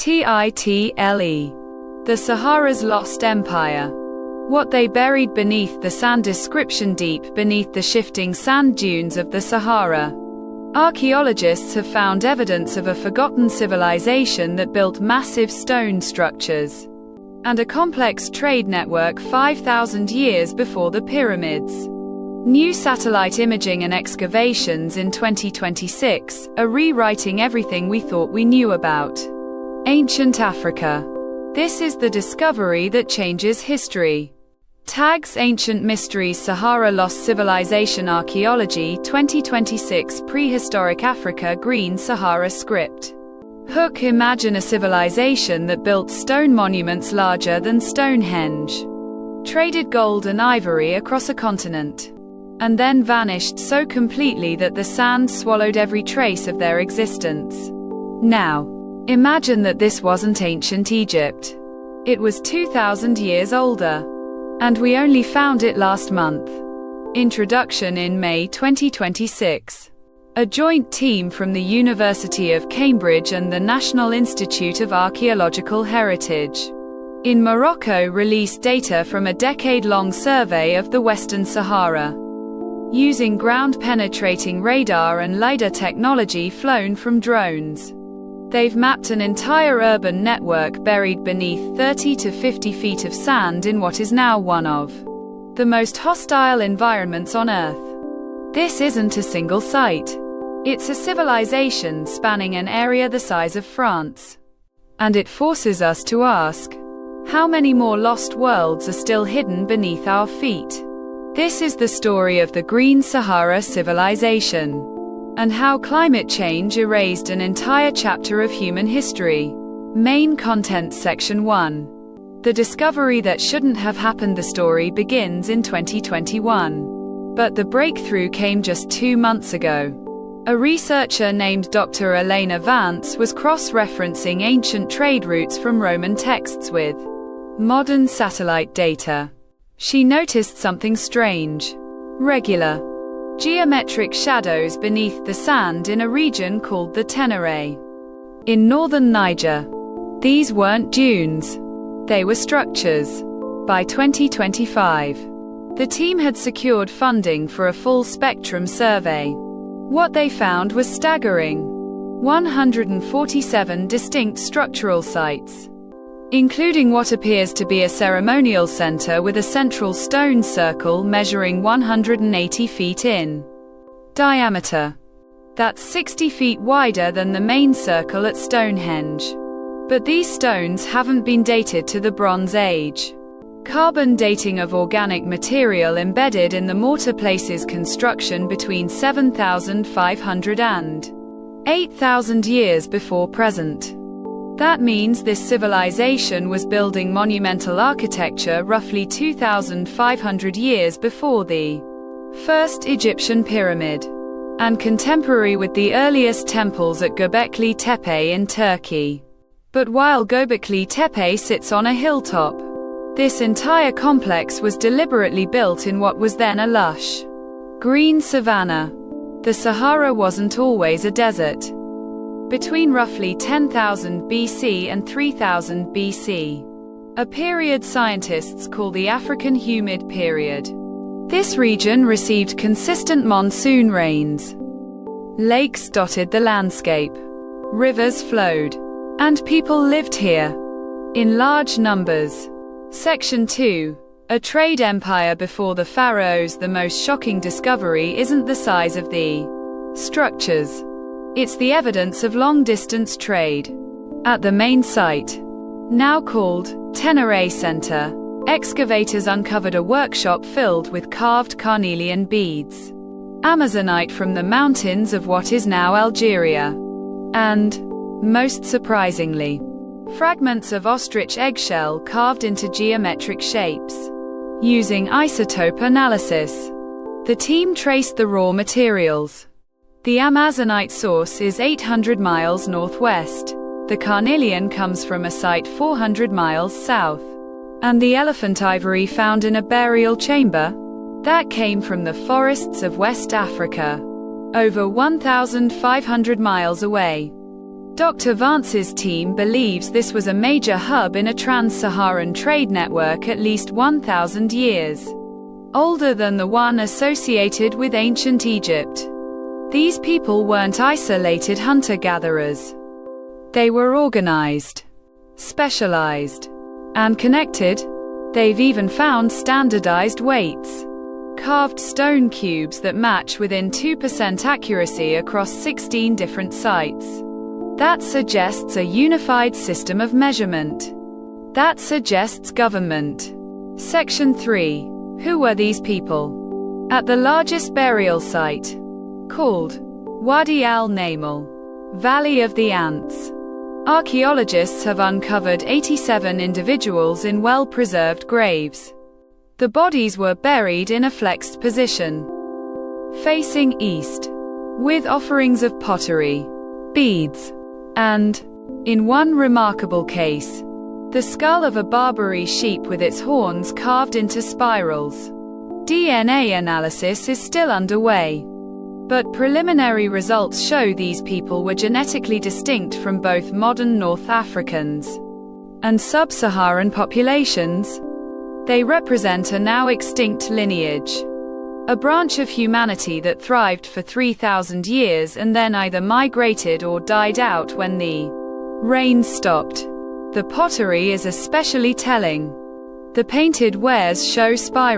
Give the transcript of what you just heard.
Title: The Sahara's Lost Empire. What they buried beneath the sand. Description: deep beneath the shifting sand dunes of the Sahara, archaeologists have found evidence of a forgotten civilization that built massive stone structures and a complex trade network 5,000 years before the pyramids. New satellite imaging and excavations in 2026 are rewriting everything we thought we knew about ancient Africa. This is the discovery that changes history. Tags: Ancient Mysteries, Sahara Lost Civilization, Archaeology 2026, Prehistoric Africa, Green Sahara Script. Hook: Imagine a civilization that built stone monuments larger than Stonehenge, traded gold and ivory across a continent, and then vanished so completely that the sand swallowed every trace of their existence. Now, imagine that this wasn't ancient Egypt. It was 2,000 years older. And we only found it last month. Introduction: in May 2026, a joint team from the University of Cambridge and the National Institute of Archaeological Heritage in Morocco released data from a decade-long survey of the Western Sahara, using ground-penetrating radar and LiDAR technology flown from drones. They've mapped an entire urban network buried beneath 30 to 50 feet of sand in what is now one of the most hostile environments on Earth. This isn't a single site. It's a civilization spanning an area the size of France. And it forces us to ask, how many more lost worlds are still hidden beneath our feet? This is the story of the Green Sahara civilization, and how climate change erased an entire chapter of human history. Main content: Section 1. The discovery that shouldn't have happened. The story begins in 2021. But the breakthrough came just 2 months ago. A researcher named Dr. Elena Vance was cross-referencing ancient trade routes from Roman texts with modern satellite data. She noticed something strange. Regular, geometric shadows beneath the sand in a region called the Tenere in northern Niger. These weren't dunes. They were structures. By 2025, the team had secured funding for a full-spectrum survey. What they found was staggering: 147 distinct structural sites, including what appears to be a ceremonial center with a central stone circle measuring 180 feet in diameter. That's 60 feet wider than the main circle at Stonehenge. But these stones haven't been dated to the Bronze Age. Carbon dating of organic material embedded in the mortar places construction between 7,500 and 8,000 years before present. That means this civilization was building monumental architecture roughly 2,500 years before the first Egyptian pyramid, and contemporary with the earliest temples at Göbekli Tepe in Turkey. But while Göbekli Tepe sits on a hilltop, this entire complex was deliberately built in what was then a lush green savanna. The Sahara wasn't always a desert. Between roughly 10,000 BC and 3000 BC, a period scientists call the African Humid Period, this region received consistent monsoon rains. Lakes dotted the landscape. Rivers flowed. And people lived here in large numbers. Section 2. A trade empire before the pharaohs. The most shocking discovery isn't the size of the structures. It's the evidence of long-distance trade. At the main site, now called Tenere Center, excavators uncovered a workshop filled with carved carnelian beads, amazonite from the mountains of what is now Algeria, and, most surprisingly, fragments of ostrich eggshell carved into geometric shapes. Using isotope analysis, the team traced the raw materials. The amazonite source is 800 miles northwest, the carnelian comes from a site 400 miles south, and the elephant ivory found in a burial chamber, that came from the forests of West Africa, over 1,500 miles away. Dr. Vance's team believes this was a major hub in a trans-Saharan trade network at least 1,000 years older than the one associated with ancient Egypt. These people weren't isolated hunter-gatherers. They were organized, specialized, and connected. They've even found standardized weights, carved stone cubes that match within 2% accuracy across 16 different sites. That suggests a unified system of measurement. That suggests government. Section 3. Who were these people? At the largest burial site, called Wadi al-Namal, Valley of the Ants, archaeologists have uncovered 87 individuals in well-preserved graves. The bodies were buried in a flexed position, facing east, with offerings of pottery, beads, and, in one remarkable case, the skull of a Barbary sheep with its horns carved into spirals. DNA analysis is still underway, but preliminary results show these people were genetically distinct from both modern North Africans and sub-Saharan populations. They represent a now extinct lineage, a branch of humanity that thrived for 3,000 years and then either migrated or died out when the rain stopped. The pottery is especially telling. The painted wares show spirals